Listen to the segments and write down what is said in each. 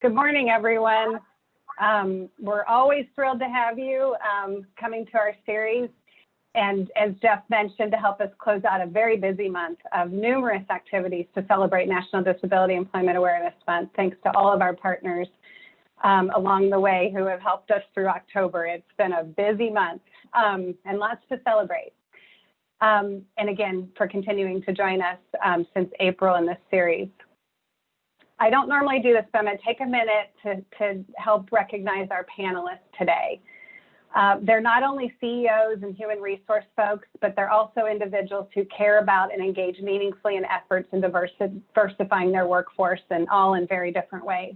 Good morning, everyone. We're always thrilled to have you coming to our series. And as Jeff mentioned, to help us close out a very busy month of numerous activities to celebrate National Disability Employment Awareness Month, thanks to all of our partners along the way who have helped us through October. It's been a busy month and lots to celebrate. And again, for continuing to join us since April in this series. I don't normally do this, but I'm going to take a minute to help recognize our panelists today. They're not only CEOs and human resource folks, but they're also individuals who care about and engage meaningfully in efforts in diversifying their workforce, and all in very different ways.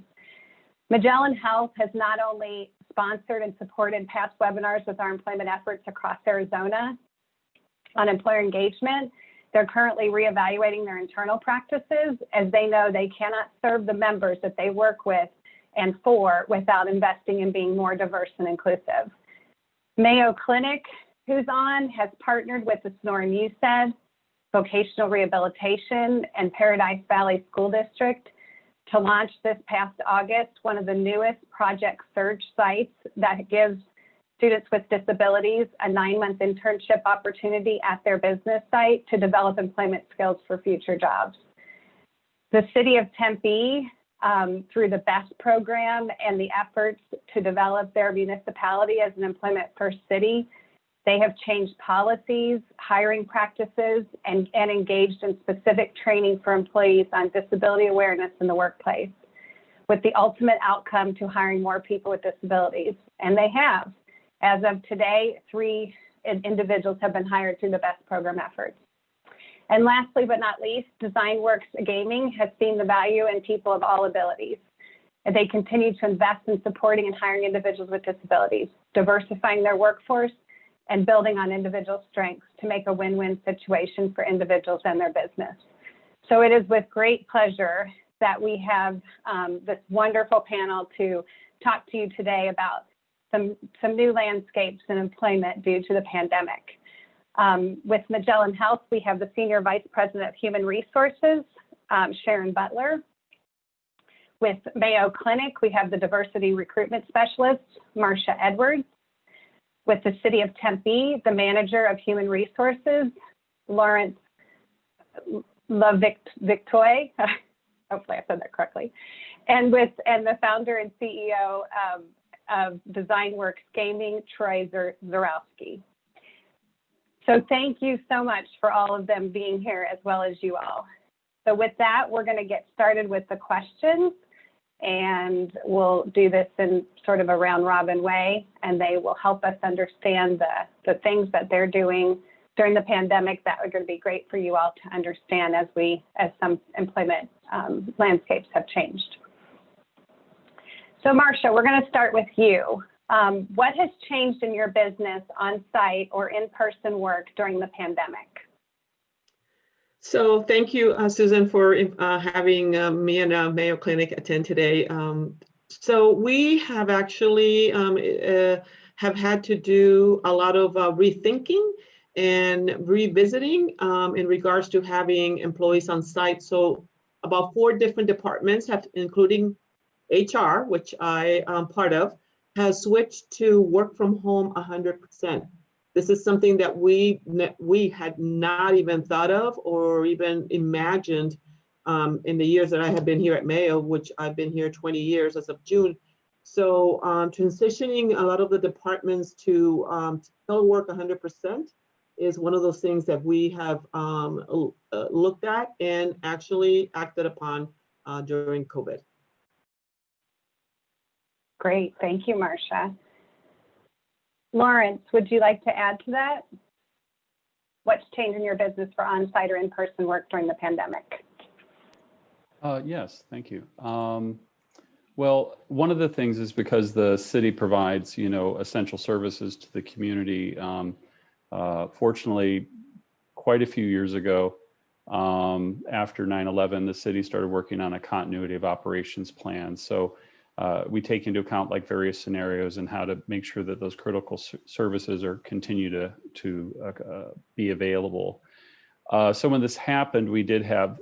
Magellan Health has not only sponsored and supported past webinars with our employment efforts across Arizona on employer engagement. They're currently reevaluating their internal practices, as they know they cannot serve the members that they work with and for without investing in being more diverse and inclusive. Mayo Clinic, who's on, has partnered with the Sonoran USED, Vocational Rehabilitation, and Paradise Valley School District to launch this past August one of the newest Project Surge sites that gives students with disabilities a 9-month internship opportunity at their business site to develop employment skills for future jobs. The city of Tempe, through the BEST program and the efforts to develop their municipality as an employment first city, they have changed policies, hiring practices, and engaged in specific training for employees on disability awareness in the workplace, with the ultimate outcome to hiring more people with disabilities. And they have. As of today, 3 individuals have been hired through the BEST program efforts. And lastly, but not least, DesignWorks Gaming has seen the value in people of all abilities. And they continue to invest in supporting and hiring individuals with disabilities, diversifying their workforce, and building on individual strengths to make a win-win situation for individuals and their business. So it is with great pleasure that we have this wonderful panel to talk to you today about some new landscapes in employment due to the pandemic. With Magellan Health, we have the Senior Vice President of Human Resources, Sharon Butler. With Mayo Clinic, we have the Diversity Recruitment Specialist, Marcia Edwards. With the City of Tempe, the Manager of Human Resources, Lawrence LaVictoy. Hopefully I said that correctly. And the founder and CEO of DesignWorks Gaming, Troy Zarowski. So thank you so much for all of them being here, as well as you all. So with that, we're going to get started with the questions, and we'll do this in sort of a round robin way, and they will help us understand the things that they're doing during the pandemic that are going to be great for you all to understand as some employment landscapes have changed. So Marcia, we're going to start with you. What has changed in your business on-site or in-person work during the pandemic? So thank you, Susan, for having me and Mayo Clinic attend today. So we have actually have had to do a lot of rethinking and revisiting in regards to having employees on site. So about 4 different departments, including HR, which I am part of, has switched to work from home 100%. This is something that we had not even thought of or even imagined in the years that I have been here at Mayo, which I've been here 20 years as of June. So transitioning a lot of the departments to telework 100% is one of those things that we have looked at and actually acted upon during COVID. Great, thank you, Marcia. Lawrence, would you like to add to that? What's changed in your business for on-site or in-person work during the pandemic? Yes, thank you. Well, one of the things is because the city provides, essential services to the community. Fortunately, quite a few years ago, after 9/11, the city started working on a continuity of operations plan. So we take into account like various scenarios and how to make sure that those critical services are continue to be available. So when this happened, we did have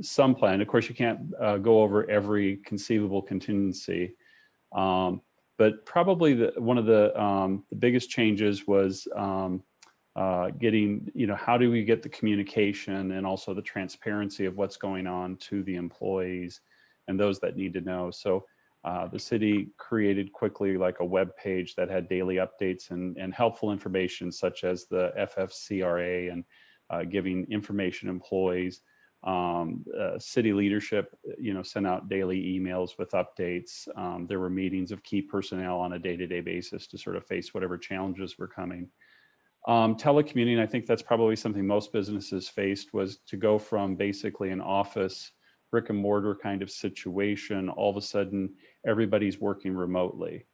some plan. Of course, you can't go over every conceivable contingency, but probably one of the biggest changes was getting, how do we get the communication and also the transparency of what's going on to the employees and those that need to know. So the city created quickly like a web page that had daily updates and helpful information such as the FFCRA and giving information employees. City leadership, sent out daily emails with updates. There were meetings of key personnel on a day-to-day basis to sort of face whatever challenges were coming. Telecommuting, I think that's probably something most businesses faced, was to go from basically an office brick and mortar kind of situation, all of a sudden everybody's working remotely.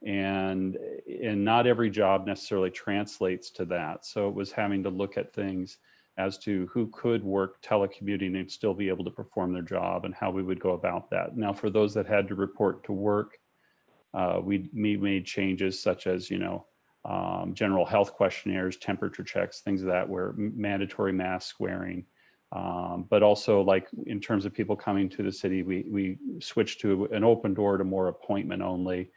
And not every job necessarily translates to that. So it was having to look at things as to who could work telecommuting and still be able to perform their job and how we would go about that. Now, for those that had to report to work, we made changes such as, general health questionnaires, temperature checks, things of that, where mandatory mask wearing. But also, like in terms of people coming to the city, we switched to an open door to more appointment only,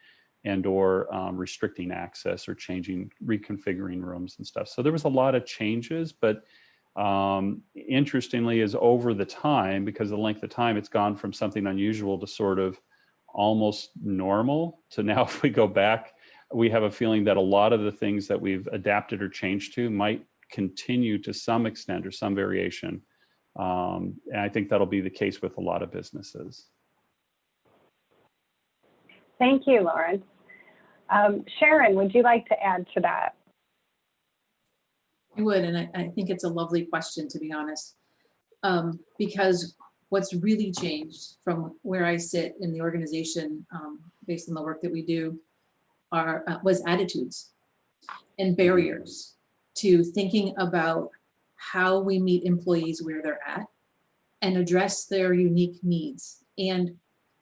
and or restricting access or reconfiguring rooms and stuff. So there was a lot of changes, but interestingly is over the time, because of the length of time, it's gone from something unusual to sort of almost normal to now, if we go back, we have a feeling that a lot of the things that we've adapted or changed to might continue to some extent or some variation. And I think that'll be the case with a lot of businesses. Thank you, Lawrence. Sharon, would you like to add to that? I would, and I think it's a lovely question, to be honest, because what's really changed from where I sit in the organization, based on the work that we do, was attitudes and barriers to thinking about how we meet employees where they're at and address their unique needs and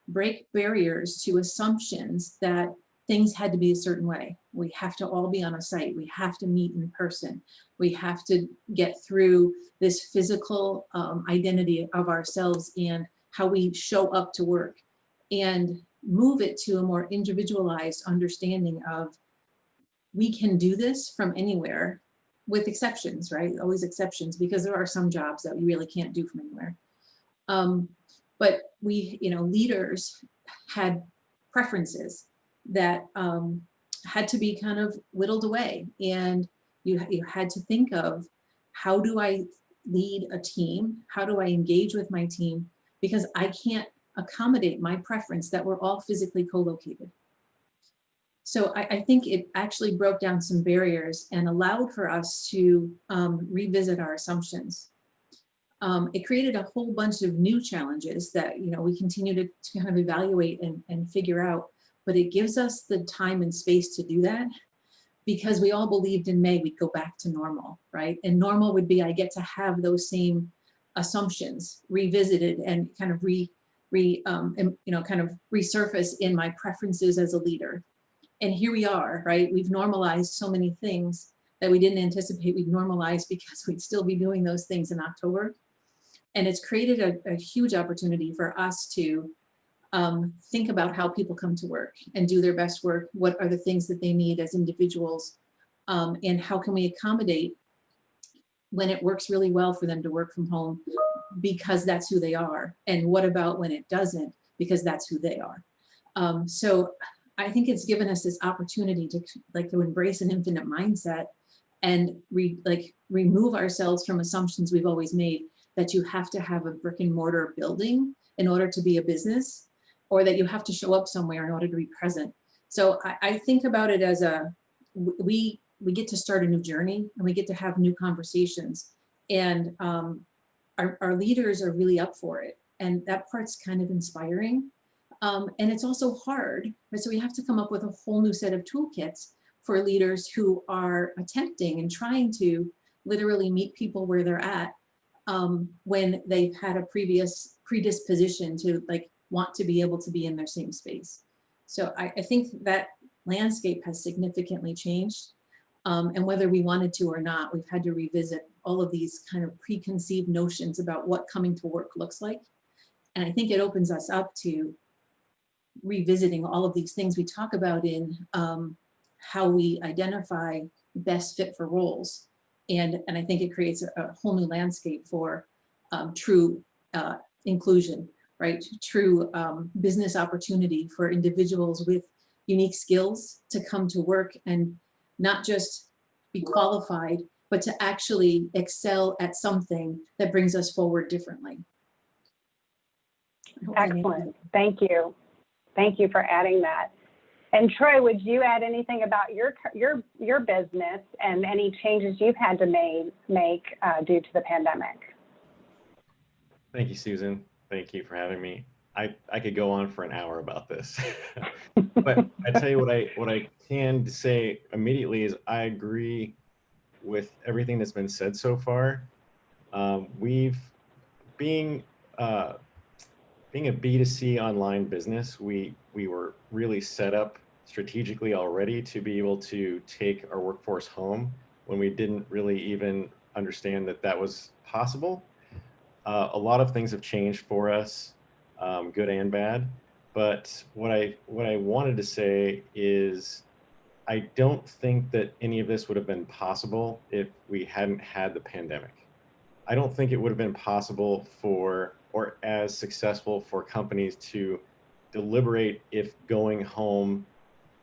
break barriers to assumptions that things had to be a certain way. We have to all be on a site. We have to meet in person. We have to get through this physical identity of ourselves and how we show up to work, and move it to a more individualized understanding of, we can do this from anywhere, with exceptions, right? Always exceptions, because there are some jobs that we really can't do from anywhere. But we, leaders had preferences that had to be kind of whittled away. And you had to think of, how do I lead a team? How do I engage with my team? Because I can't accommodate my preference that we're all physically co-located. So I think it actually broke down some barriers and allowed for us to revisit our assumptions. It created a whole bunch of new challenges that we continue to kind of evaluate and figure out, but it gives us the time and space to do that, because we all believed in May we'd go back to normal, right? And normal would be, I get to have those same assumptions revisited and kind of kind of resurface in my preferences as a leader. And here we are, right? We've normalized so many things that we didn't anticipate we'd normalize, because we'd still be doing those things in October. And it's created a huge opportunity for us to think about how people come to work and do their best work. What are the things that they need as individuals? And how can we accommodate when it works really well for them to work from home, because that's who they are? And what about when it doesn't, because that's who they are? So I think it's given us this opportunity to embrace an infinite mindset and remove ourselves from assumptions we've always made, that you have to have a brick and mortar building in order to be a business, or that you have to show up somewhere in order to be present. So I think about it as we get to start a new journey, and we get to have new conversations, and our leaders are really up for it. And that part's kind of inspiring. And it's also hard, right? So we have to come up with a whole new set of toolkits for leaders who are attempting and trying to literally meet people where they're at, when they've had a previous predisposition to want to be able to be in their same space. So I think that landscape has significantly changed. And whether we wanted to or not, we've had to revisit all of these kind of preconceived notions about what coming to work looks like. And I think it opens us up to revisiting all of these things we talk about in how we identify best fit for roles. And I think it creates a whole new landscape for true inclusion, right? True business opportunity for individuals with unique skills to come to work and not just be qualified, but to actually excel at something that brings us forward differently. Excellent. Thank you. Thank you for adding that. And Troy, would you add anything about your business and any changes you've had to make due to the pandemic? Thank you, Susan. Thank you for having me. I could go on for an hour about this, but I tell you what I can say immediately is I agree with everything that's been said so far. Being a B2C online business, we were really set up strategically already to be able to take our workforce home when we didn't really even understand that that was possible. A lot of things have changed for us, good and bad. But what I wanted to say is I don't think that any of this would have been possible if we hadn't had the pandemic. I don't think it would have been possible or as successful for companies to deliberate if going home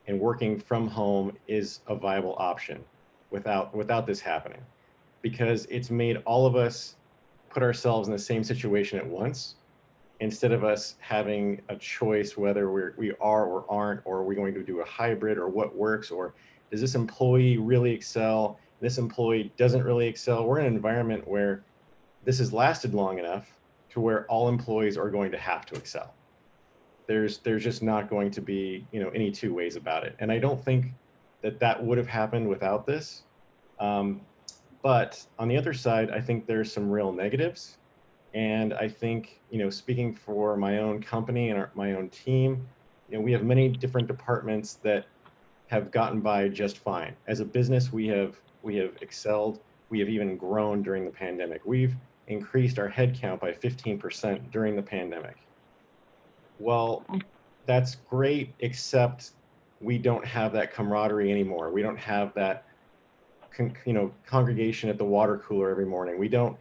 and working from home is a viable option without this happening, because it's made all of us put ourselves in the same situation at once, instead of us having a choice whether we are or aren't, or are we going to do a hybrid, or what works, or does this employee really excel? This employee doesn't really excel. We're in an environment where this has lasted long enough to where all employees are going to have to excel. There's just not going to be, any two ways about it. And I don't think that would have happened without this. But on the other side, I think there's some real negatives. And I think, speaking for my own company and my own team, we have many different departments that have gotten by just fine. As a business, we have excelled. We have even grown during the pandemic. We've increased our headcount by 15% during the pandemic. Well, that's great, except we don't have that camaraderie anymore. We don't have that, congregation at the water cooler every morning. We don't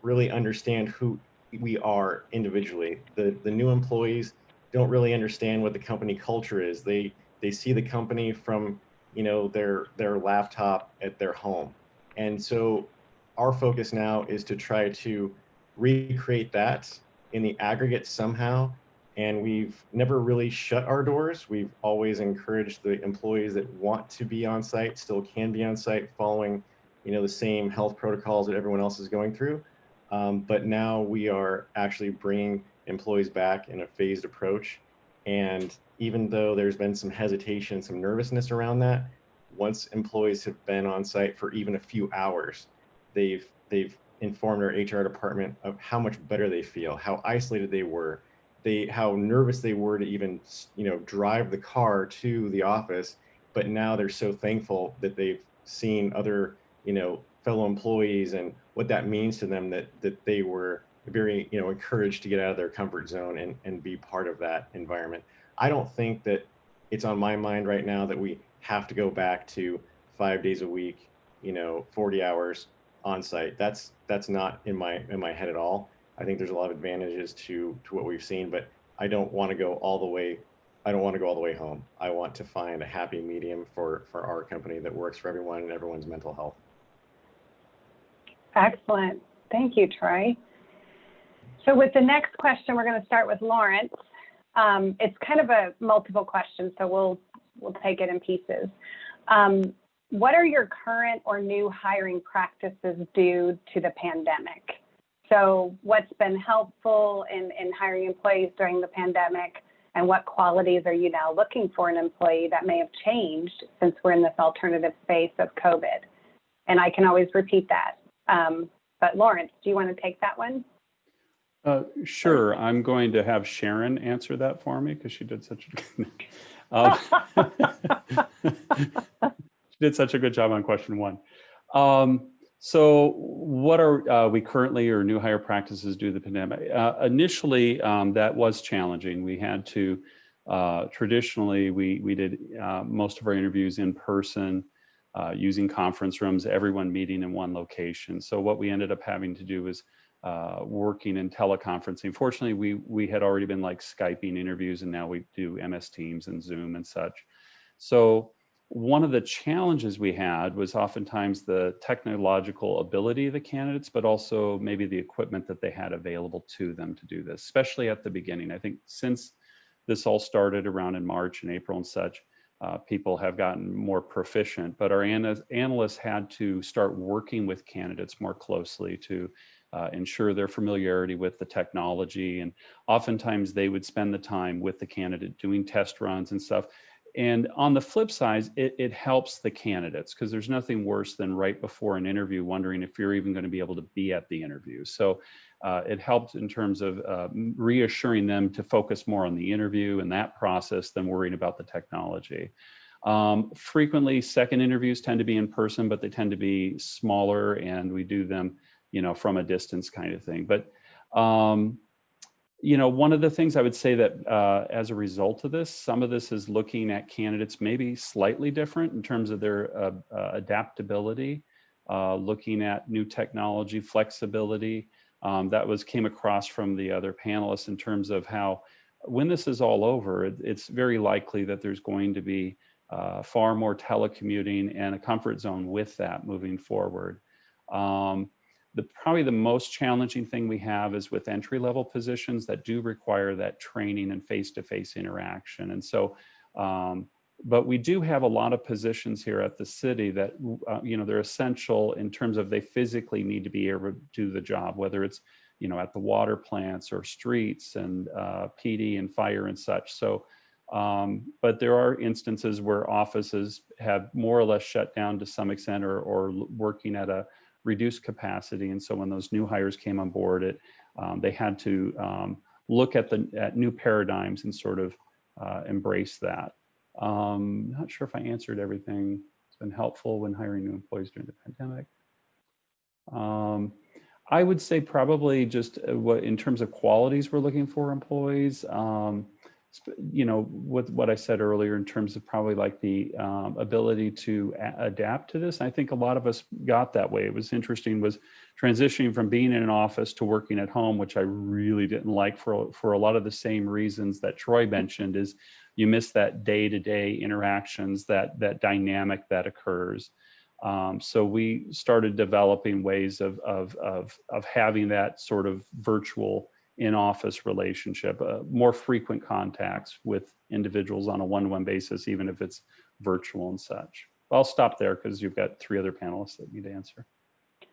really understand who we are individually. The new employees don't really understand what the company culture is. They see the company from, their laptop at their home. And so our focus now is to try to recreate that in the aggregate somehow. And we've never really shut our doors. We've always encouraged the employees that want to be on site still can be on site, following, the same health protocols that everyone else is going through. But now we are actually bringing employees back in a phased approach. And even though there's been some hesitation, some nervousness around that, once employees have been on site for even a few hours, they've informed our HR department of how much better they feel, how isolated they were, how nervous they were to even, drive the car to the office. But now they're so thankful that they've seen other, fellow employees and what that means to them, that they were very, encouraged to get out of their comfort zone and be part of that environment. I don't think that it's on my mind right now that we have to go back to 5 days a week, 40 hours on site. That's not in my head at all. I think there's a lot of advantages to what we've seen, but I don't want to go all the way. I don't want to go all the way home. I want to find a happy medium for our company that works for everyone and everyone's mental health. Excellent. Thank you, Troy. So with the next question, we're going to start with Lawrence. It's kind of a multiple question, so we'll take it in pieces. What are your current or new hiring practices due to the pandemic? So what's been helpful in hiring employees during the pandemic, and what qualities are you now looking for in an employee that may have changed since we're in this alternative space of COVID? And I can always repeat that. But Lawrence, do you want to take that one? Sure. I'm going to have Sharon answer that for me because she did such a she did such a good job on question one. So what are we currently, or new hire practices due to the pandemic? Initially, that was challenging. We had to, traditionally, we did most of our interviews in person, using conference rooms, everyone meeting in one location. So what we ended up having to do is working in teleconferencing. Fortunately, we had already been like Skyping interviews, and now we do MS Teams and Zoom and such. So one of the challenges we had was oftentimes the technological ability of the candidates, but also maybe the equipment that they had available to them to do this, especially at the beginning. I think since this all started around in March and April and such, people have gotten more proficient, but our analysts had to start working with candidates more closely to ensure their familiarity with the technology. And oftentimes they would spend the time with the candidate doing test runs and stuff. And on the flip side, it helps the candidates, because there's nothing worse than right before an interview wondering if you're even going to be able to be at the interview. So it helped in terms of reassuring them to focus more on the interview and that process than worrying about the technology. Frequently, second interviews tend to be in person, but they tend to be smaller, and we do them, from a distance kind of thing. But one of the things I would say that as a result of this, some of this is looking at candidates maybe slightly different in terms of their adaptability, looking at new technology, flexibility. That came across from the other panelists in terms of how, when this is all over, it's very likely that there's going to be far more telecommuting and a comfort zone with that moving forward. Probably the most challenging thing we have is with entry-level positions that do require that training and face-to-face interaction. And so, but we do have a lot of positions here at the city that, they're essential in terms of they physically need to be able to do the job, whether it's, at the water plants or streets and PD and fire and such. So, but there are instances where offices have more or less shut down to some extent, or working at a reduced capacity. And so when those new hires came on board, they had to look at new paradigms and sort of embrace that. Not sure if I answered everything. It's been helpful when hiring new employees during the pandemic. I would say probably just what in terms of qualities we're looking for employees. With what I said earlier in terms of probably like the ability to adapt to this. I think a lot of us got that way. It was interesting, was transitioning from being in an office to working at home, which I really didn't like for a lot of the same reasons that Troy mentioned, is you miss that day-to-day interactions, that dynamic that occurs. So we started developing ways of having that sort of virtual in-office relationship, more frequent contacts with individuals on a one-to-one basis, even if it's virtual and such. I'll stop there because you've got 3 other panelists that need to answer.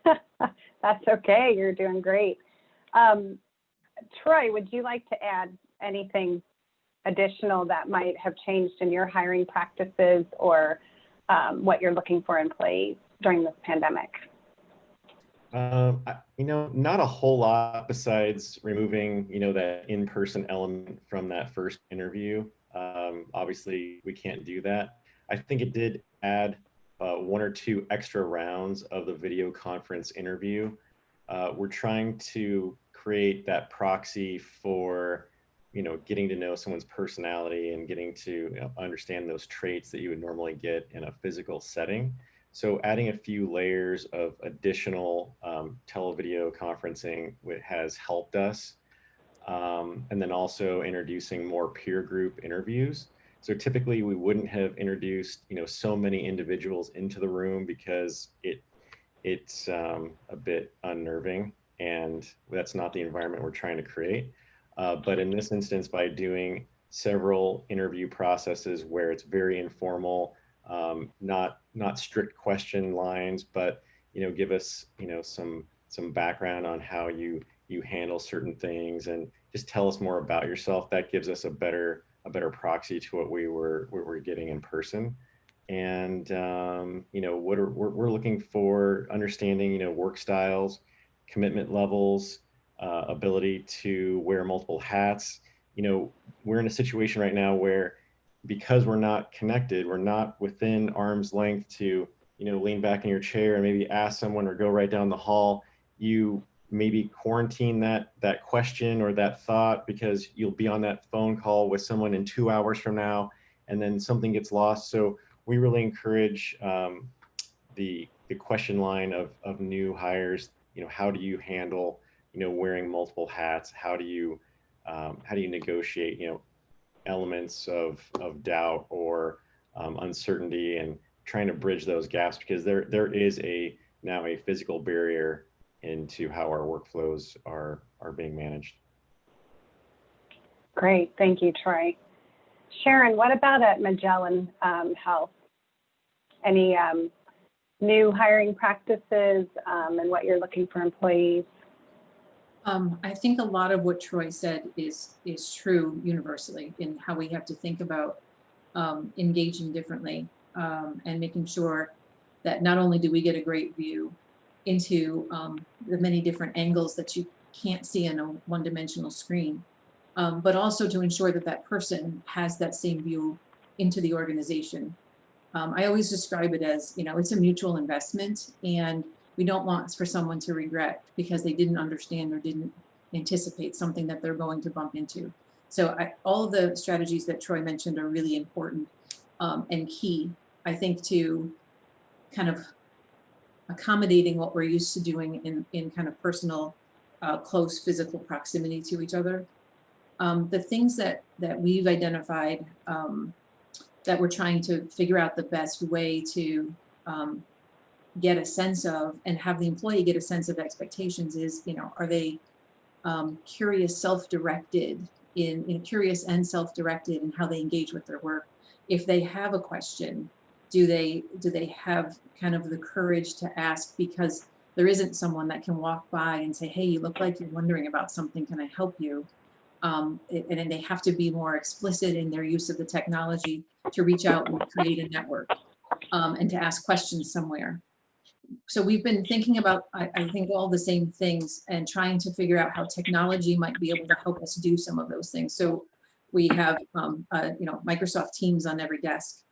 That's okay. You're doing great. Troy, would you like to add anything additional that might have changed in your hiring practices, or what you're looking for employees during this pandemic? Not a whole lot besides removing, that in-person element from that first interview. Obviously, we can't do that. I think it did add 1 or 2 extra rounds of the video conference interview. We're trying to create that proxy for, getting to know someone's personality and getting to understand those traits that you would normally get in a physical setting. So adding a few layers of additional televideo conferencing has helped us. And then also introducing more peer group interviews. So typically we wouldn't have introduced, so many individuals into the room because it's a bit unnerving, and that's not the environment we're trying to create. But in this instance, by doing several interview processes where it's very informal, not strict question lines, but give us some background on how you handle certain things, and just tell us more about yourself. That gives us a better proxy to what we're getting in person. And what we're looking for, understanding work styles, commitment levels, ability to wear multiple hats. We're in a situation right now where, because we're not connected, we're not within arm's length to lean back in your chair and maybe ask someone or go right down the hall, you maybe quarantine that question or that thought, because you'll be on that phone call with someone in 2 hours from now, and then something gets lost. So we really encourage the question line of new hires. How do you handle wearing multiple hats? How do you negotiate elements of doubt or uncertainty, and trying to bridge those gaps, because there is now a physical barrier into how our workflows are being managed. Great, thank you, Troy. Sharon, what about at Magellan Health? Any new hiring practices and what you're looking for employees? I think a lot of what Troy said is true universally in how we have to think about engaging differently and making sure that not only do we get a great view into the many different angles that you can't see in a one-dimensional screen, but also to ensure that that person has that same view into the organization. I always describe it as, it's a mutual investment, and we don't want for someone to regret because they didn't understand or didn't anticipate something that they're going to bump into. So all of the strategies that Troy mentioned are really important and key, I think, to kind of accommodating what we're used to doing in kind of personal, close physical proximity to each other. The things that we've identified that we're trying to figure out the best way to get a sense of and have the employee get a sense of expectations is, are they curious, self-directed curious and self-directed in how they engage with their work? If they have a question, do they have kind of the courage to ask, because there isn't someone that can walk by and say, hey, you look like you're wondering about something, can I help you? And then they have to be more explicit in their use of the technology to reach out and create a network and to ask questions somewhere. So we've been thinking about, I think, all the same things and trying to figure out how technology might be able to help us do some of those things. So we have, Microsoft Teams on every desk.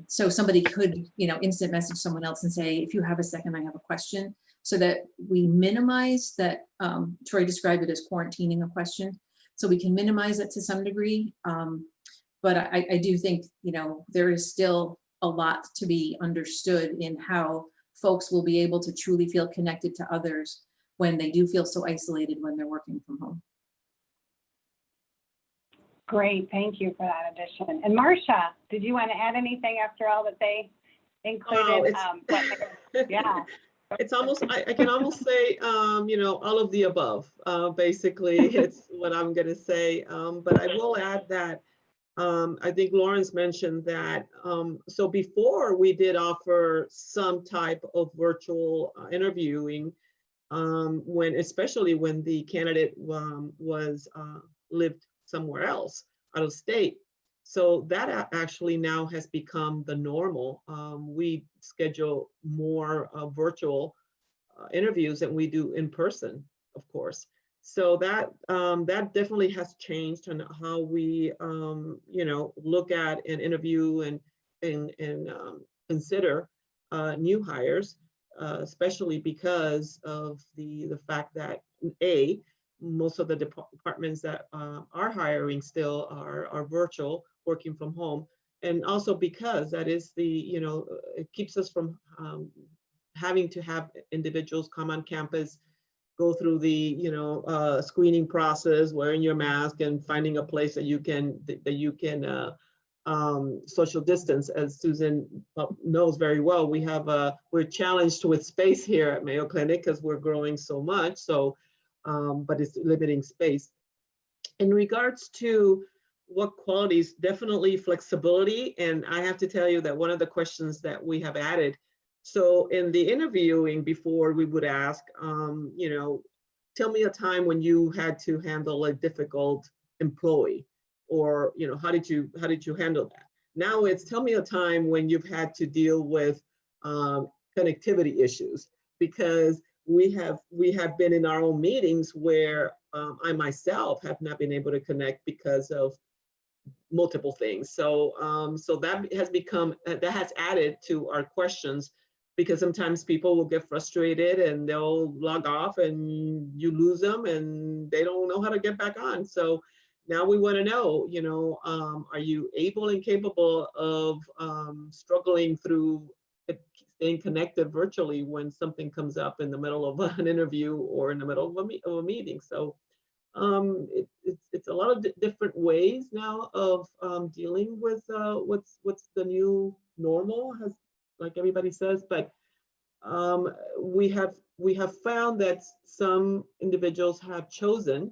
So somebody could, instant message someone else and say, if you have a second, I have a question, so that we minimize that. Troy described it as quarantining a question. So we can minimize it to some degree. But I do think, there is still a lot to be understood in how folks will be able to truly feel connected to others when they do feel so isolated when they're working from home. Great, thank you for that addition. And Marcia, did you want to add anything after all that they included? Yeah. It's almost, I can almost say, all of the above, basically, it's what I'm going to say. But I will add that I think Lawrence mentioned that. So before we did offer some type of virtual interviewing, especially when the candidate was lived somewhere else out of state. So that actually now has become the normal. We schedule more virtual interviews than we do in person, of course. So that definitely has changed on how we look at and interview and consider new hires, especially because of the fact that most of the departments that are hiring still are virtual, working from home, and also because that is it keeps us from having to have individuals come on campus, go through the screening process, wearing your mask and finding a place that you can social distance. As Susan knows very well, we're challenged with space here at Mayo Clinic because we're growing so much. So, but it's limiting space. In regards to what qualities, definitely flexibility. And I have to tell you that one of the questions that we have added, so in the interviewing before, we would ask, tell me a time when you had to handle a difficult employee, or how did you handle that? Now it's tell me a time when you've had to deal with connectivity issues, because we have been in our own meetings where I myself have not been able to connect because of multiple things. So that has become, that has added to our questions, because sometimes people will get frustrated and they'll log off and you lose them and they don't know how to get back on. So now we want to know, are you able and capable of struggling through staying connected virtually when something comes up in the middle of an interview or in the middle of a meeting? So it's a lot of different ways now of dealing with what's the new normal, has, like everybody says. But we have found that some individuals have chosen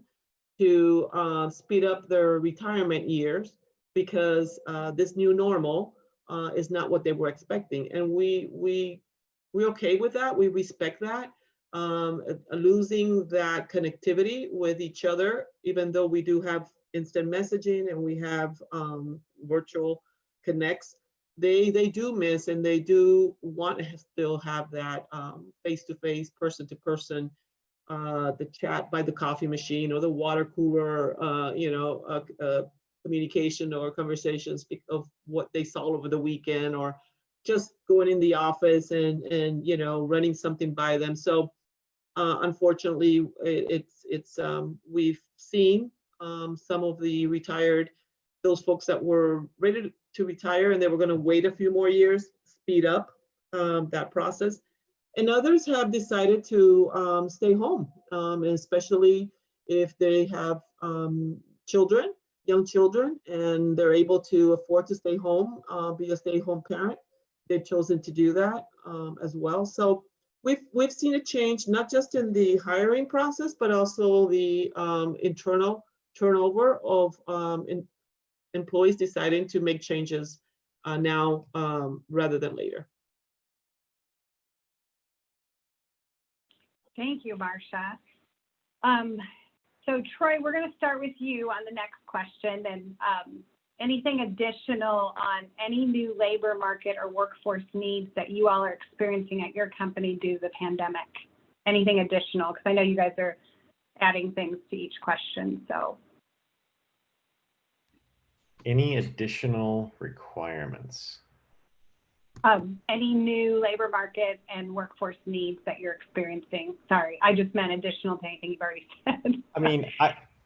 to speed up their retirement years because this new normal is not what they were expecting, and we're okay with that. We respect that. Losing that connectivity with each other, even though we do have instant messaging and we have virtual connects, they do miss, and they do want to still have that face-to-face, person-to-person, the chat by the coffee machine or the water cooler, communication or conversations of what they saw over the weekend, or just going in the office and running something by them. So unfortunately, we've seen some of the retired, those folks that were ready to retire and they were going to wait a few more years, speed up that process. And others have decided to stay home, especially if they have children, young children, and they're able to afford to stay home, be a stay-home parent. They've chosen to do that as well. So we've seen a change, not just in the hiring process, but also the internal turnover of employees deciding to make changes now rather than later. Thank you, Marcia. So Troy, we're going to start with you on the next question, and anything additional on any new labor market or workforce needs that you all are experiencing at your company due to the pandemic? Anything additional? Because I know you guys are adding things to each question, so. Any additional requirements? Any new labor market and workforce needs that you're experiencing? Sorry, I just meant additional to anything you've already said. I mean,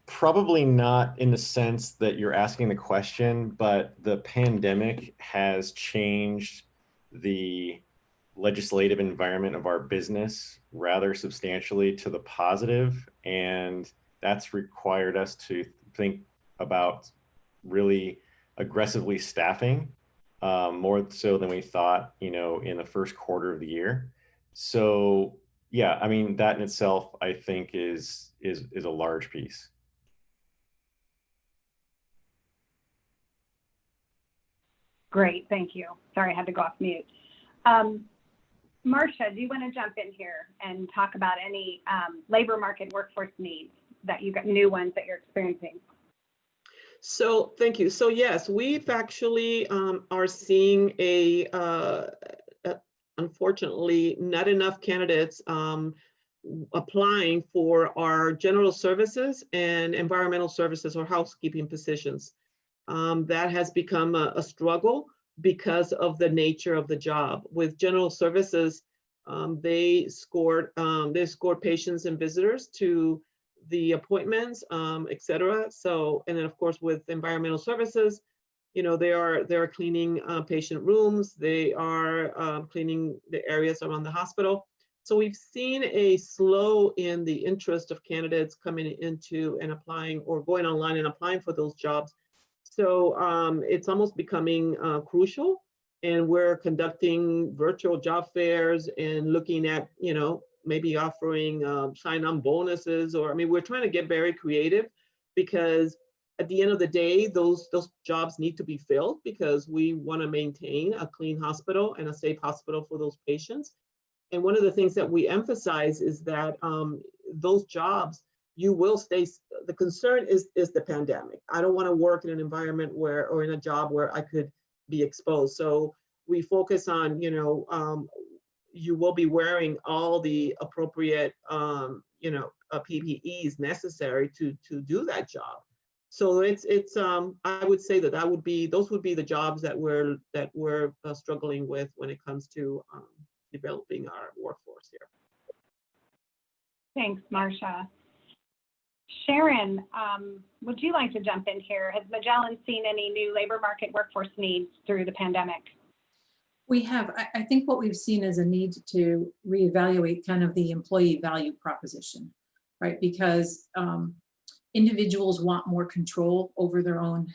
probably not in the sense that you're asking the question, but the pandemic has changed the legislative environment of our business rather substantially to the positive, and that's required us to think about really aggressively staffing, more so than we thought, in the first quarter of the year. So yeah, I mean, that in itself, I think is a large piece. Great, thank you. Sorry, I had to go off mute. Marcia, do you want to jump in here and talk about any labor market workforce needs that you got, new ones that you're experiencing? So thank you. So yes, we've actually are seeing unfortunately not enough candidates applying for our general services and environmental services or housekeeping positions. That has become a struggle because of the nature of the job. With general services, they scored patients and visitors to the appointments, et cetera. So, and then of course with environmental services, they are cleaning patient rooms, they are cleaning the areas around the hospital. So we've seen a slow in the interest of candidates coming into and applying or going online and applying for those jobs. So it's almost becoming crucial, and we're conducting virtual job fairs and looking at, maybe offering sign-on bonuses, or, I mean, we're trying to get very creative, because at the end of the day, those jobs need to be filled, because we want to maintain a clean hospital and a safe hospital for those patients. And one of the things that we emphasize is that those jobs, you will stay. The concern is the pandemic. I don't want to work in an environment where, or in a job where I could be exposed. So we focus on, you will be wearing all the appropriate, PPEs necessary to do that job. So I would say that those would be the jobs that we're struggling with when it comes to developing our workforce here. Thanks, Marcia. Sharon, would you like to jump in here? Has Magellan seen any new labor market workforce needs through the pandemic? We have. I think what we've seen is a need to reevaluate kind of the employee value proposition, right? Because individuals want more control over their own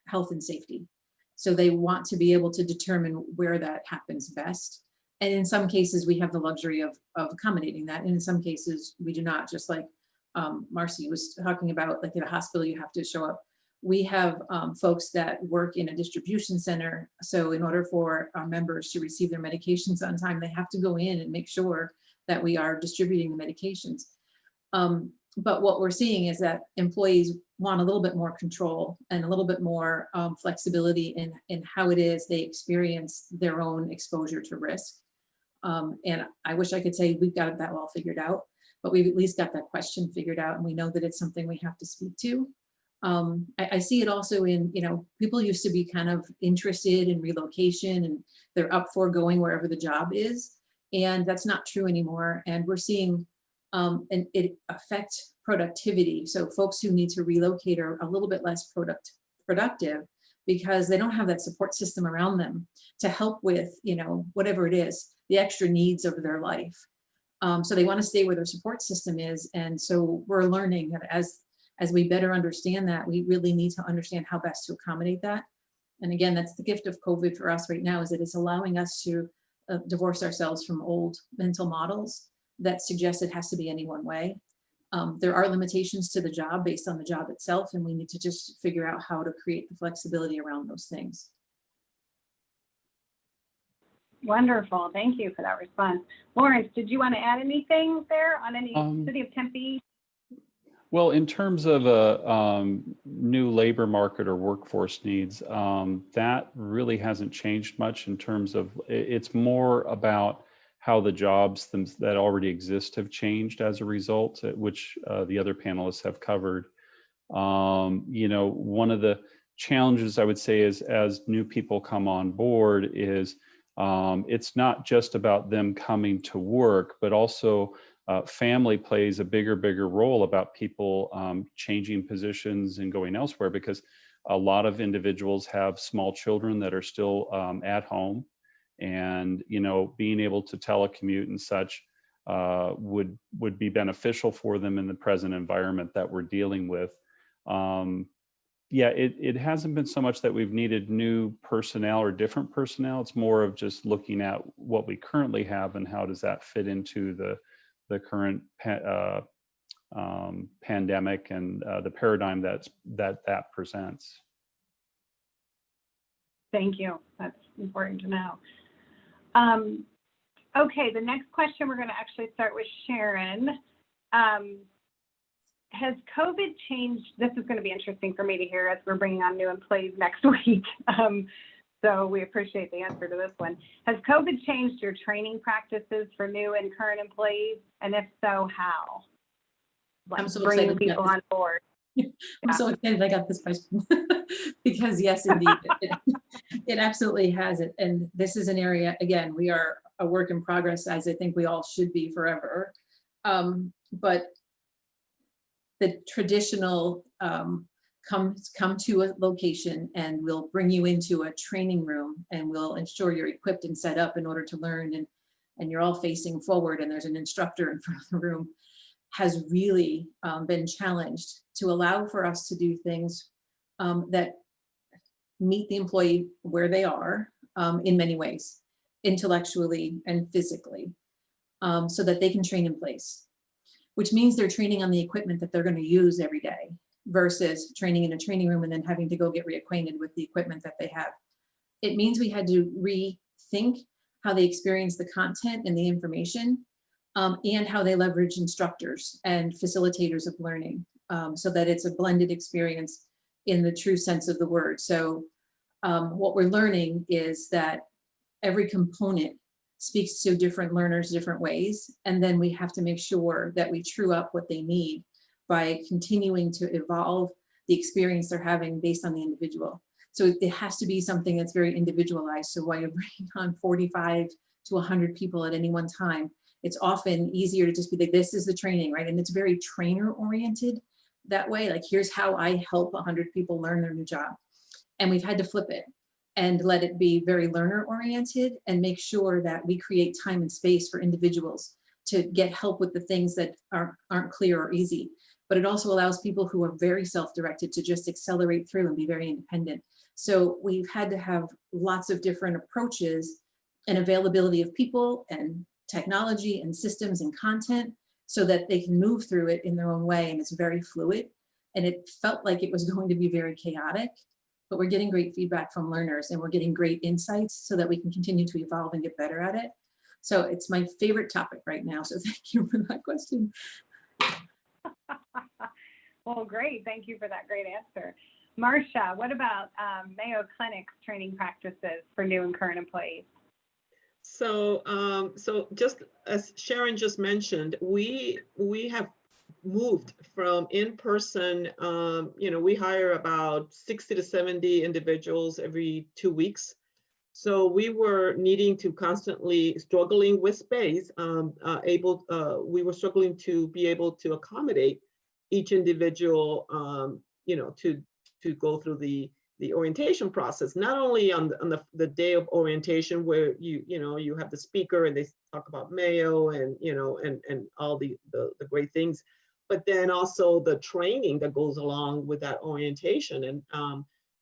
health and safety. So they want to be able to determine where that happens best. And in some cases, we have the luxury of accommodating that. And in some cases, we do not, just like Marcy was talking about, like at a hospital, you have to show up. We have folks that work in a distribution center. So in order for our members to receive their medications on time, they have to go in and make sure that we are distributing the medications. But what we're seeing is that employees want a little bit more control and a little bit more flexibility in how it is they experience their own exposure to risk. And I wish I could say we've got that all figured out, but we've at least got that question figured out, and we know that it's something we have to speak to. I see it also in, people used to be kind of interested in relocation and they're up for going wherever the job is. And that's not true anymore. And we're seeing it affect productivity. So folks who need to relocate are a little bit less productive because they don't have that support system around them to help with, whatever it is, the extra needs of their life. So they want to stay where their support system is. And so we're learning that as we better understand that, we really need to understand how best to accommodate that. And again, that's the gift of COVID for us right now, is that it's allowing us to divorce ourselves from old mental models that suggest it has to be any one way. There are limitations to the job based on the job itself, and we need to just figure out how to create the flexibility around those things. Wonderful. Thank you for that response. Lawrence, did you want to add anything there on any City of Tempe? Well, in terms of a new labor market or workforce needs, that really hasn't changed much in terms of, it's more about how the jobs that already exist have changed as a result, which the other panelists have covered. One of the challenges I would say is, as new people come on board, is it's not just about them coming to work, but also family plays a bigger role about people changing positions and going elsewhere, because a lot of individuals have small children that are still at home, and being able to telecommute and such would be beneficial for them in the present environment that we're dealing with. It hasn't been so much that we've needed new personnel or different personnel. It's more of just looking at what we currently have and how does that fit into the current pandemic and the paradigm that presents. Thank you. That's important to know. Okay, the next question, we're going to actually start with Sharon. Has COVID changed? This is going to be interesting for me to hear as we're bringing on new employees next week. So we appreciate the answer to this one. Has COVID changed your training practices for new and current employees? And if so, how? Like I'm so bringing excited people on board. I'm so excited I got this question because yes, indeed, it absolutely has it. And this is an area, again, we are a work in progress, as I think we all should be forever. But the traditional come to a location and we'll bring you into a training room and we'll ensure you're equipped and set up in order to learn, and you're all facing forward and there's an instructor in front of the room, has really been challenged to allow for us to do things that meet the employee where they are in many ways, intellectually and physically, so that they can train in place, which means they're training on the equipment that they're going to use every day versus training in a training room and then having to go get reacquainted with the equipment that they have. It means we had to rethink how they experience the content and the information, and how they leverage instructors and facilitators of learning, so that it's a blended experience in the true sense of the word. So what we're learning is that every component speaks to different learners different ways, and then we have to make sure that we true up what they need by continuing to evolve the experience they're having based on the individual. So it has to be something that's very individualized. So while you're bringing on 45 to 100 people at any one time, it's often easier to just be like, this is the training, right? And it's very trainer oriented that way. Like, here's how I help 100 people learn their new job. And we've had to flip it and let it be very learner oriented and make sure that we create time and space for individuals to get help with the things that aren't clear or easy. But it also allows people who are very self-directed to just accelerate through and be very independent. So we've had to have lots of different approaches and availability of people and technology and systems and content so that they can move through it in their own way. And it's very fluid. And it felt like it was going to be very chaotic, but we're getting great feedback from learners and we're getting great insights so that we can continue to evolve and get better at it. So it's my favorite topic right now. So thank you for that question. Well, great. Thank you for that great answer. Marcia, what about Mayo Clinic's training practices for new and current employees? So, so just as Sharon just mentioned, we have moved from in-person, we hire about 60 to 70 individuals every 2 weeks. So we were needing to constantly struggling with space, we were struggling to be able to accommodate each individual, to go through the orientation process, not only on the day of orientation where you have the speaker and they talk about Mayo and and all the great things, but then also the training that goes along with that orientation.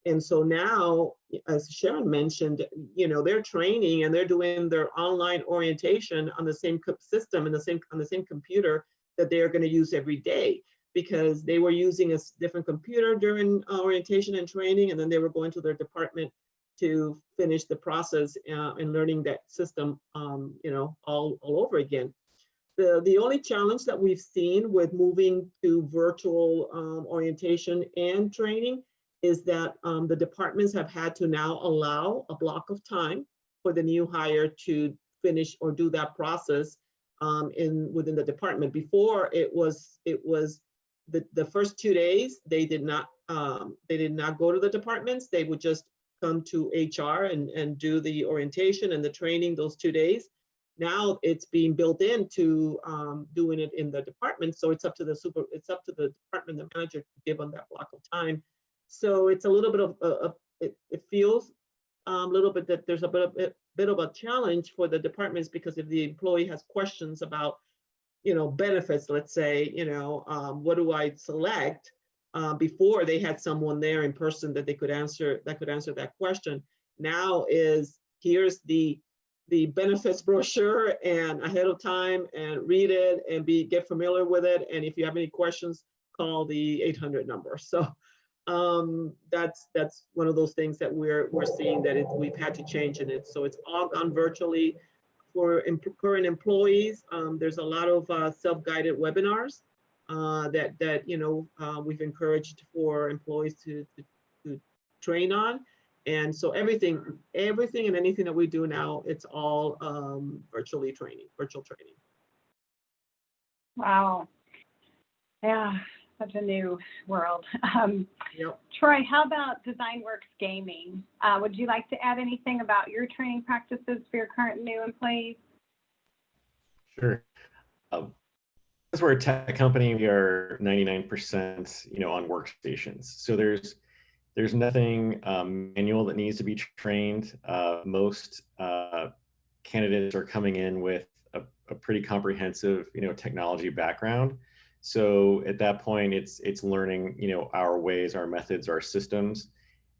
And so now, as Sharon mentioned, they're training and they're doing their online orientation on the same system and on the same computer that they are going to use every day, because they were using a different computer during orientation and training, and then they were going to their department to finish the process and learning that system, all over again. The only challenge that we've seen with moving to virtual orientation and training is that the departments have had to now allow a block of time for the new hire to finish or do that process within the department. Before it was the first 2 days they did not go to the departments. They would just come to HR and do the orientation and the training those 2 days. Now it's being built into doing it in the department. So it's up to the department, the manager, to give them that block of time. So it's a little bit of it feels a little bit that there's a bit of a challenge for the departments, because if the employee has questions about benefits, let's say, what do I select? Before they had someone there in person that they could answer that question. Now is, here's the benefits brochure, and ahead of time and read it and get familiar with it. And if you have any questions, call the 800 number. So that's one of those things that we're seeing that we've had to change in it. So it's all gone virtually. For current employees, there's a lot of self-guided webinars that we've encouraged for employees to train on. And so everything and anything that we do now, it's all virtual training. Wow. Yeah, such a new world. Yep. Troy, how about DesignWorks Gaming? Would you like to add anything about your training practices for your current new employees? Sure. Because we're a tech company, we are 99%, on workstations. So there's nothing manual that needs to be trained. Most candidates are coming in with a pretty comprehensive, technology background. So at that point, it's learning, our ways, our methods, our systems.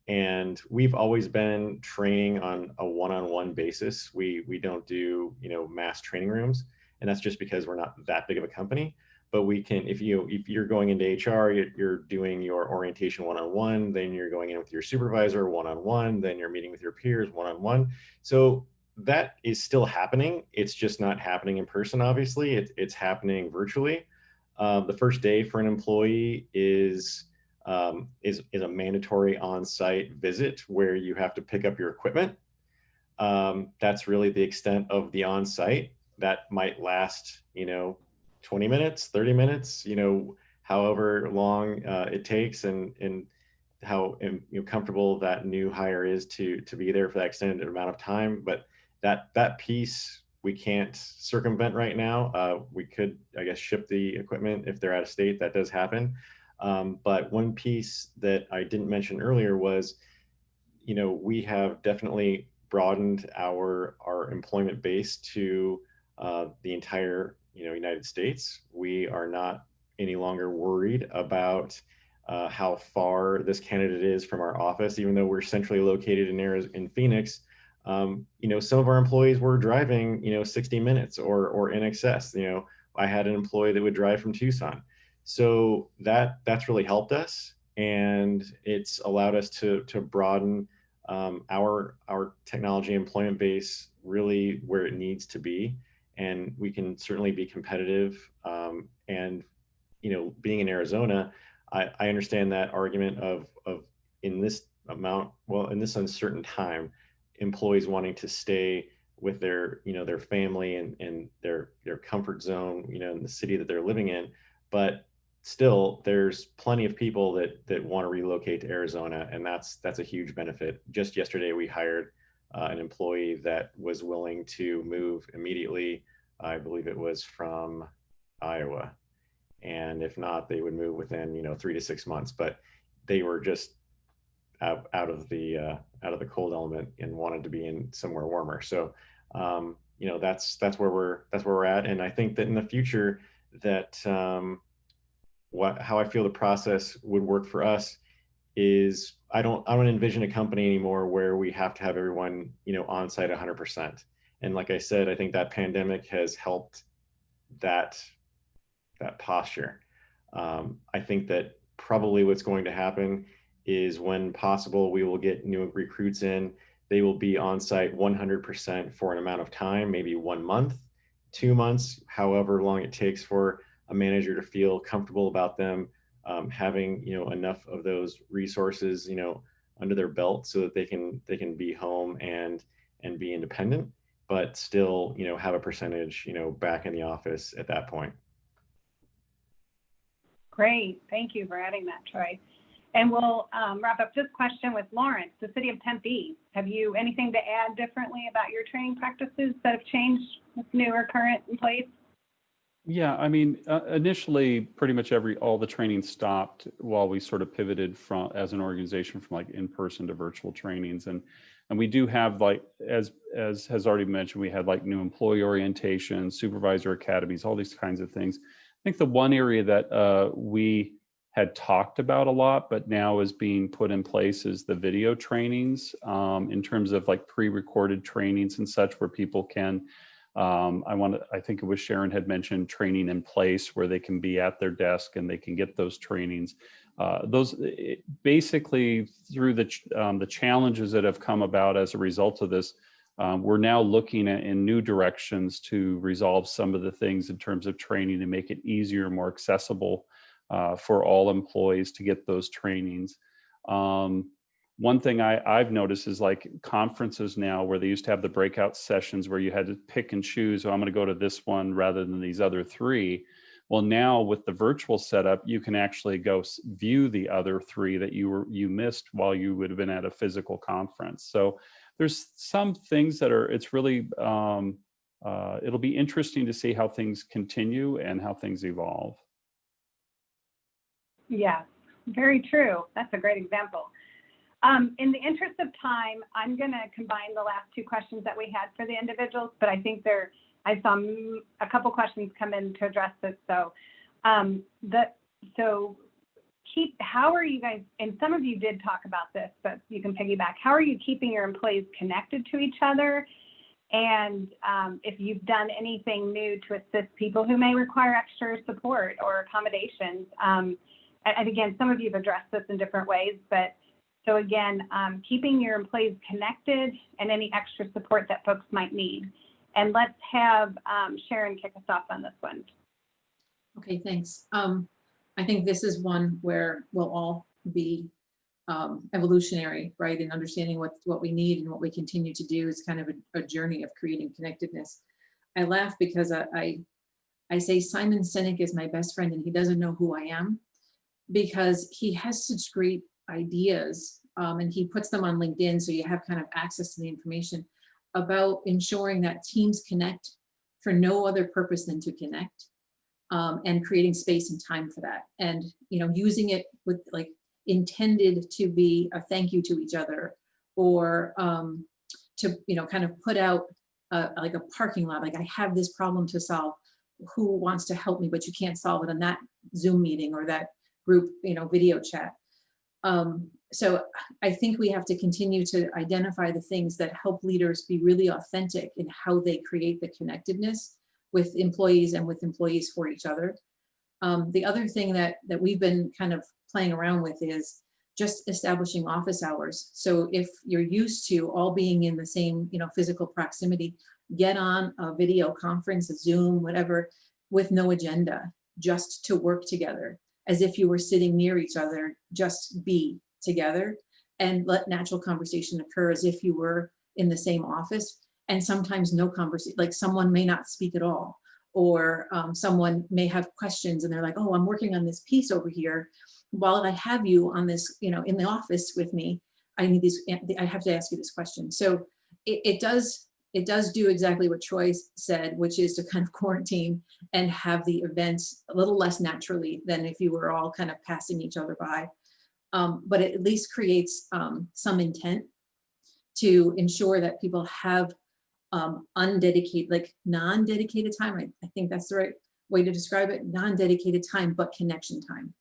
And we've always been training on a one-on-one basis. We don't do, mass training rooms. And that's just because we're not that big of a company. But we can, if you're going into HR, you're doing your orientation one-on-one, then you're going in with your supervisor one-on-one, then you're meeting with your peers one-on-one. So that is still happening. It's just not happening in person, obviously. It's happening virtually. The first day for an employee is a mandatory on-site visit where you have to pick up your equipment. That's really the extent of the on-site. That might last, 20 minutes, 30 minutes, however long it takes, and how comfortable that new hire is to be there for that extended amount of time. But that piece we can't circumvent right now. We could, I guess, ship the equipment if they're out of state. That does happen. But one piece that I didn't mention earlier was, we have definitely broadened our employment base to the entire United States. We are not any longer worried about how far this candidate is from our office, even though we're centrally located in Phoenix. Some of our employees were driving 60 minutes or in excess. I had an employee that would drive from Tucson, so that's really helped us, and it's allowed us to broaden our technology employment base really where it needs to be, and we can certainly be competitive. And being in Arizona, I understand that argument of in this amount, well, in this uncertain time, employees wanting to stay with their family and their comfort zone, in the city that they're living in. But still, there's plenty of people that want to relocate to Arizona, and that's a huge benefit. Just yesterday, we hired an employee that was willing to move immediately. I believe it was from Iowa, and if not, they would move within 3 to 6 months. But they were just out of the cold element and wanted to be in somewhere warmer. So that's where we're at, and I think that in the future that how I feel the process would work for us is I don't envision a company anymore where we have to have everyone on site 100%. And like I said, I think that pandemic has helped that posture. I think that probably what's going to happen is, when possible, we will get new recruits in. They will be on site 100% for an amount of time, maybe 1 month, 2 months, however long it takes for a manager to feel comfortable about them having enough of those resources under their belt, so that they can be home and be independent, but still have a percentage back in the office at that point. Great. Thank you for adding that, Troy. And we'll wrap up this question with Lawrence, the city of Tempe. Have you anything to add differently about your training practices that have changed with new or current employees? Yeah, I mean, initially, pretty much all the training stopped while we sort of pivoted from, as an organization, from like in-person to virtual trainings. And we do have, like, as has already been mentioned, we had like new employee orientation, supervisor academies, all these kinds of things. I think the one area that we had talked about a lot, but now is being put in place, is the video trainings, in terms of like pre-recorded trainings and such, where people can, I think it was Sharon had mentioned training in place where they can be at their desk and they can get those trainings. Basically, through the challenges that have come about as a result of this, we're now looking at in new directions to resolve some of the things in terms of training and make it easier, more accessible for all employees to get those trainings. One thing I've noticed is like conferences now, where they used to have the breakout sessions where you had to pick and choose, I'm going to go to this one rather than these other three. Well, now with the virtual setup, you can actually go view the other three that you missed while you would have been at a physical conference. So there's some things that it's really, it'll be interesting to see how things continue and how things evolve. Yeah, very true. That's a great example. In the interest of time, I'm going to combine the last two questions that we had for the individuals, but I think I saw a couple questions come in to address this. So, how are you guys, and some of you did talk about this, but you can piggyback. How are you keeping your employees connected to each other? And if you've done anything new to assist people who may require extra support or accommodations. And again, some of you have addressed this in different ways, but so again, keeping your employees connected and any extra support that folks might need. And let's have Sharon kick us off on this one. Okay, thanks. I think this is one where we'll all be evolutionary, right? In understanding what we need and what we continue to do is kind of a journey of creating connectedness. I laugh because I say Simon Sinek is my best friend and he doesn't know who I am, because he has such great ideas, and he puts them on LinkedIn, so you have kind of access to the information about ensuring that teams connect for no other purpose than to connect, and creating space and time for that. And, using it with like intended to be a thank you to each other, or to, kind of put out like a parking lot, like I have this problem to solve, who wants to help me, but you can't solve it on that Zoom meeting or that group, video chat. So I think we have to continue to identify the things that help leaders be really authentic in how they create the connectedness with employees and with employees for each other. The other thing that we've been kind of playing around with is just establishing office hours. So if you're used to all being in the same, physical proximity, get on a video conference, a Zoom, whatever, with no agenda, just to work together, as if you were sitting near each other, just be together and let natural conversation occur as if you were in the same office. And sometimes no conversation, like someone may not speak at all, or someone may have questions and they're like, oh, I'm working on this piece over here. While I have you on this, in the office with me, I have to ask you this question. So it does do exactly what Troy said, which is to kind of quarantine and have the events a little less naturally than if you were all kind of passing each other by. But it at least creates some intent to ensure that people have undedicated, like non-dedicated time. I think that's the right way to describe it, non-dedicated time, but connection time.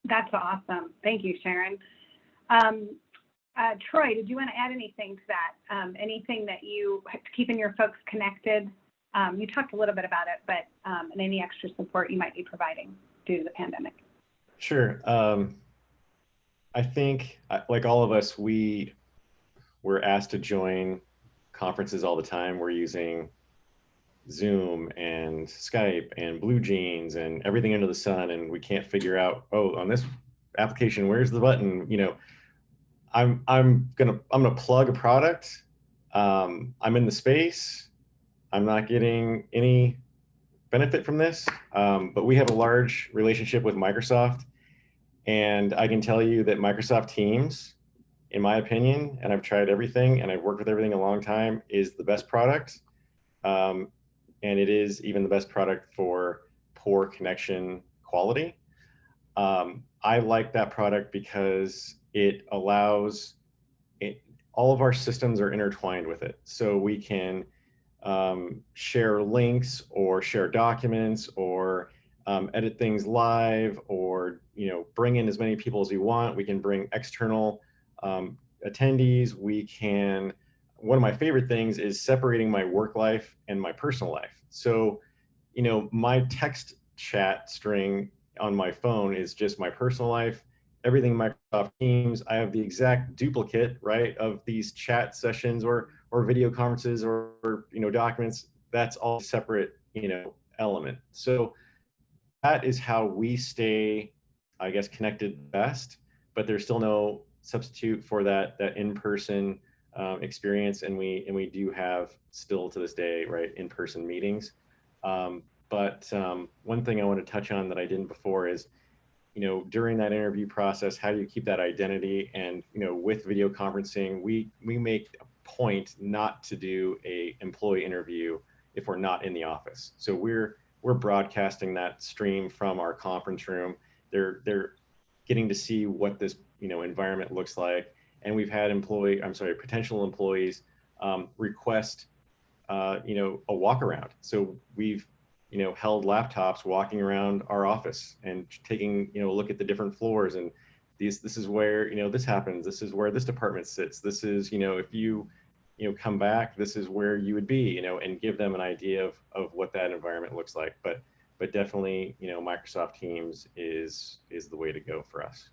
That's awesome. Thank you, Sharon. Troy, did you want to add anything to that? Anything that keeping your folks connected? You talked a little bit about it, but and any extra support you might be providing due to the pandemic? Sure. I think, like all of us, we're asked to join conferences all the time. We're using Zoom and Skype and Blue Jeans and everything under the sun, and we can't figure out, oh, on this application, where's the button? I'm gonna plug a product. I'm in the space. I'm not getting any benefit from this, but we have a large relationship with Microsoft, and I can tell you that Microsoft Teams, in my opinion, and I've tried everything and I've worked with everything a long time, is the best product. And it is even the best product for poor connection quality. I like that product because it allows all of our systems are intertwined with it. So we can share links or share documents or edit things live, or bring in as many people as we want. We can bring external attendees. We can, one of my favorite things is separating my work life and my personal life. So, my text chat string on my phone is just my personal life. Everything Microsoft Teams, I have the exact duplicate, right, of these chat sessions or video conferences or documents. That's all separate, element. So that is how we stay, I guess, connected best, but there's still no substitute for that in-person experience, and we do have still to this day, right, in-person meetings. But one thing I want to touch on that I didn't before is, during that interview process, how do you keep that identity? And with video conferencing, we make a point not to do a employee interview if we're not in the office. So we're broadcasting that stream from our conference room. They're getting to see what this environment looks like. And we've had potential employees request a walk around. So we've held laptops walking around our office and taking a look at the different floors, and this is where this happens, this is where this department sits, this is if you come back, this is where you would be, and give them an idea of what that environment looks like. But definitely Microsoft Teams is the way to go for us.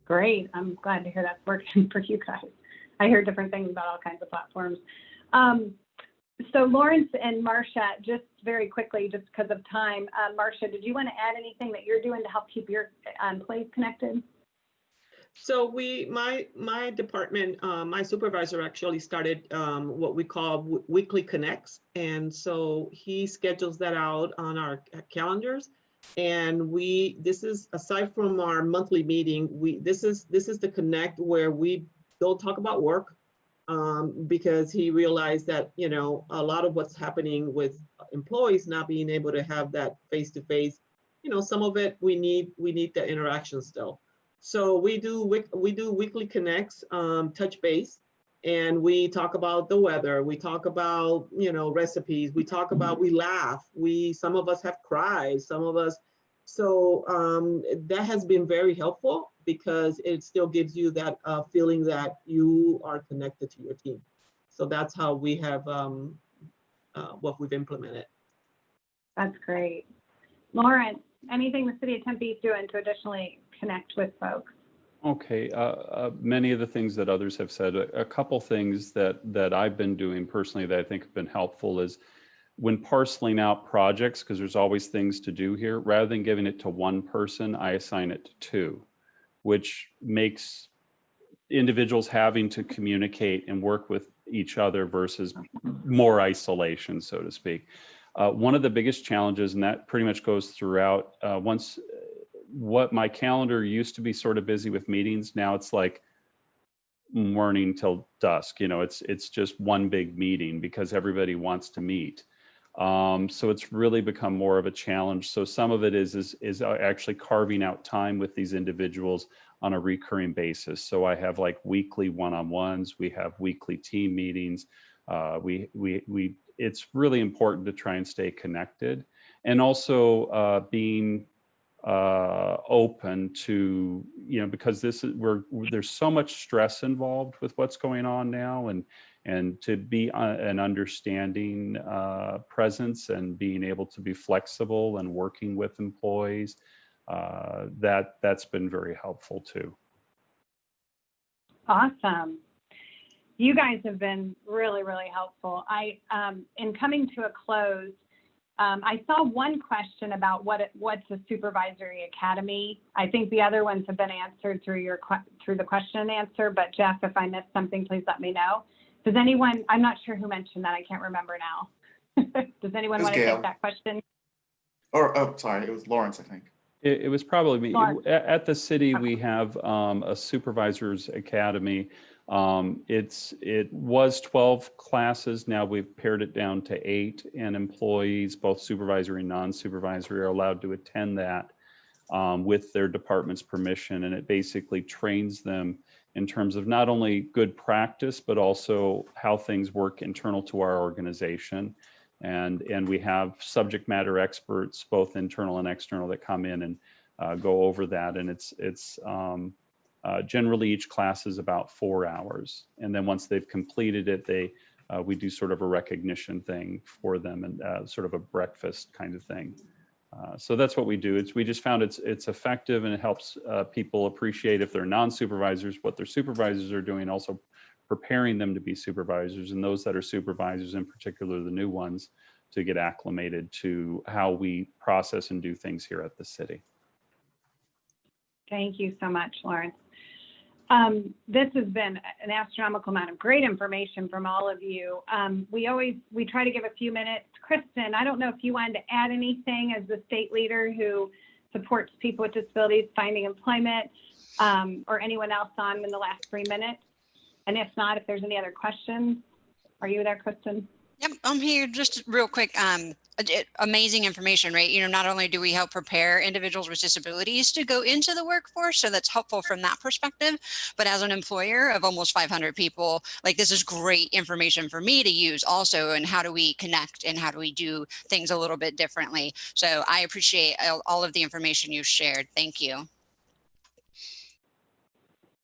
Great. I'm glad to hear that's working for you guys. I hear different things about all kinds of platforms. So Lawrence and Marcia, just very quickly, just because of time, Marcia, did you want to add anything that you're doing to help keep your employees connected? So my department, my supervisor actually started what we call weekly connects. And so he schedules that out on our calendars. And this is aside from our monthly meeting, this is the connect where we don't talk about work, because he realized that, a lot of what's happening with employees not being able to have that face-to-face, some of it we need the interaction still. So we do weekly connects, touch base, and we talk about the weather. We talk about, recipes. We laugh. Some of us have cried. Some of us. So that has been very helpful because it still gives you that feeling that you are connected to your team. So that's how we have what we've implemented. That's great. Lauren, anything the city of Tempe is doing to additionally connect with folks? Okay, many of the things that others have said, a couple things that I've been doing personally that I think have been helpful is when parceling out projects, because there's always things to do here, rather than giving it to one person, I assign it to two, which makes individuals having to communicate and work with each other versus more isolation, so to speak. One of the biggest challenges, and that pretty much goes throughout, what my calendar used to be sort of busy with meetings, now it's like morning till dusk. It's just one big meeting because everybody wants to meet. So it's really become more of a challenge. So some of it is actually carving out time with these individuals on a recurring basis. So I have like weekly one-on-ones, we have weekly team meetings. It's really important to try and stay connected, and also being open to, because there's so much stress involved with what's going on now, and to be an understanding presence and being able to be flexible and working with employees, that's been very helpful too. Awesome. You guys have been really, really helpful. In coming to a close, I saw one question about what's a supervisory academy. I think the other ones have been answered through the question and answer, but Jeff, if I missed something, please let me know. Does anyone, I'm not sure who mentioned that, I can't remember now. Does anyone want to take that question? Sorry, it was Lawrence, I think. It was probably me. Lawrence. At the city, we have a supervisor's academy. It was 12 classes. Now we've pared it down to 8, and employees, both supervisory and non-supervisory, are allowed to attend that with their department's permission. And it basically trains them in terms of not only good practice, but also how things work internal to our organization. And we have subject matter experts, both internal and external, that come in and go over that. And it's generally each class is about 4 hours. And then once they've completed it, we do sort of a recognition thing for them, and sort of a breakfast kind of thing. So that's what we do. We just found it's effective, and it helps people appreciate, if they're non-supervisors, what their supervisors are doing, also preparing them to be supervisors, and those that are supervisors, in particular the new ones, to get acclimated to how we process and do things here at the city. Thank you so much, Lawrence. This has been an astronomical amount of great information from all of you. We try to give a few minutes. Kristen, I don't know if you wanted to add anything as the state leader who supports people with disabilities finding employment, or anyone else on in the last 3 minutes. And if not, if there's any other questions. Are you there, Kristen? Yep, I'm here. Just real quick. Amazing information, right? Not only do we help prepare individuals with disabilities to go into the workforce, so that's helpful from that perspective, but as an employer of almost 500 people, like, this is great information for me to use also, and how do we connect and how do we do things a little bit differently. So I appreciate all of the information you shared. Thank you.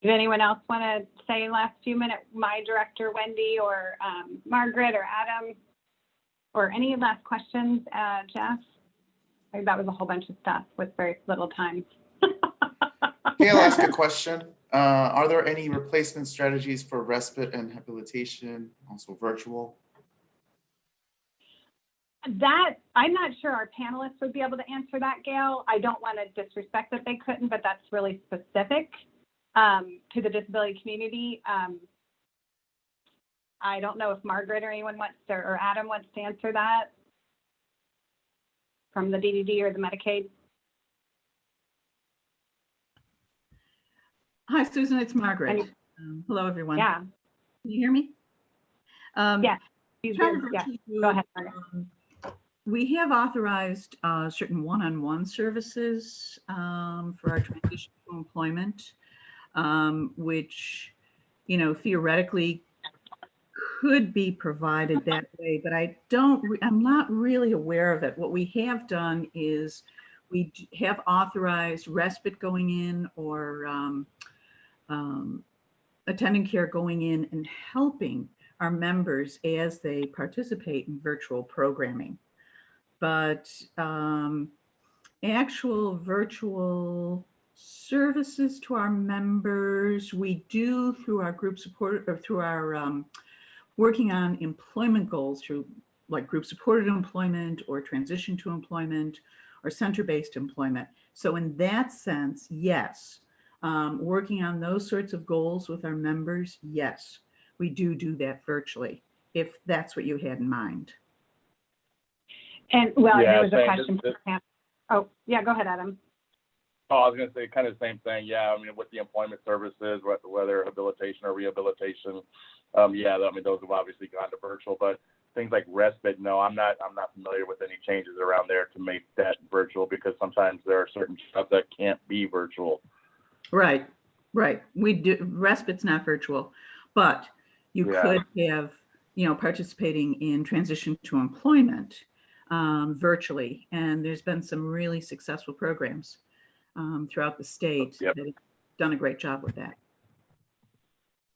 Did anyone else want to say last few minutes? My director, Wendy, or Margaret, or Adam, or any last questions, Jeff? I think that was a whole bunch of stuff with very little time. Okay, I'll ask a question. Are there any replacement strategies for respite and habilitation, also virtual? That, I'm not sure our panelists would be able to answer that, Gail. I don't want to disrespect that they couldn't, but that's really specific. to the disability community. I don't know if Margaret or anyone wants to, or Adam wants to answer that from the DDD or the Medicaid. Hi, Susan, it's Margaret. And- Hello, everyone. Yeah. Can you hear me? Yes. Yeah. Go ahead, Margaret. We have authorized certain one-on-one services for our transition to employment, which, you know, theoretically could be provided that way, but I'm not really aware of it. What we have done is we have authorized respite going in or attending care going in and helping our members as they participate in virtual programming. But actual virtual services to our members, we do through our group support or through our working on employment goals through like group supported employment or transition to employment or center-based employment. So in that sense, yes, working on those sorts of goals with our members, yes, we do that virtually, if that's what you had in mind. And well, Yeah, there was a same. question. Oh, yeah, go ahead, Adam. Oh, I was going to say kind of the same thing. Yeah, I mean, with the employment services, whether habilitation or rehabilitation, yeah, I mean, those have obviously gone to virtual, but things like respite, no, I'm not familiar with any changes around there to make that virtual, because sometimes there are certain stuff that can't be virtual. Right. We do, respite's not virtual, but you could have, you know, participating in transition to employment virtually. And there's been some really successful programs throughout the state that have done a great job with that.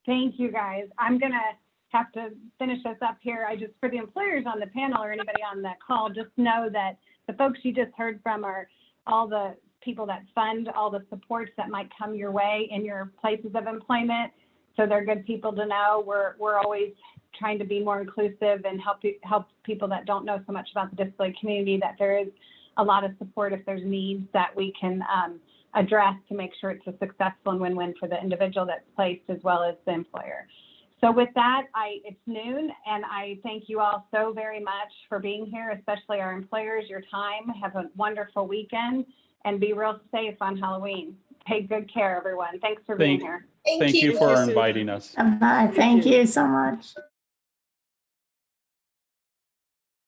Thank you, guys. I'm going to have to finish this up here. For the employers on the panel or anybody on that call, just know that the folks you just heard from are all the people that fund all the supports that might come your way in your places of employment. So they're good people to know. We're always trying to be more inclusive and help people that don't know so much about the disability community, that there is a lot of support if there's needs that we can address to make sure it's a successful and win-win for the individual that's placed as well as the employer. So with that, it's noon, and I thank you all so very much for being here, especially our employers, your time. Have a wonderful weekend and be real safe on Halloween. Take good care, everyone. Thanks for being here. Thank you for inviting us. Bye. Thank you so much.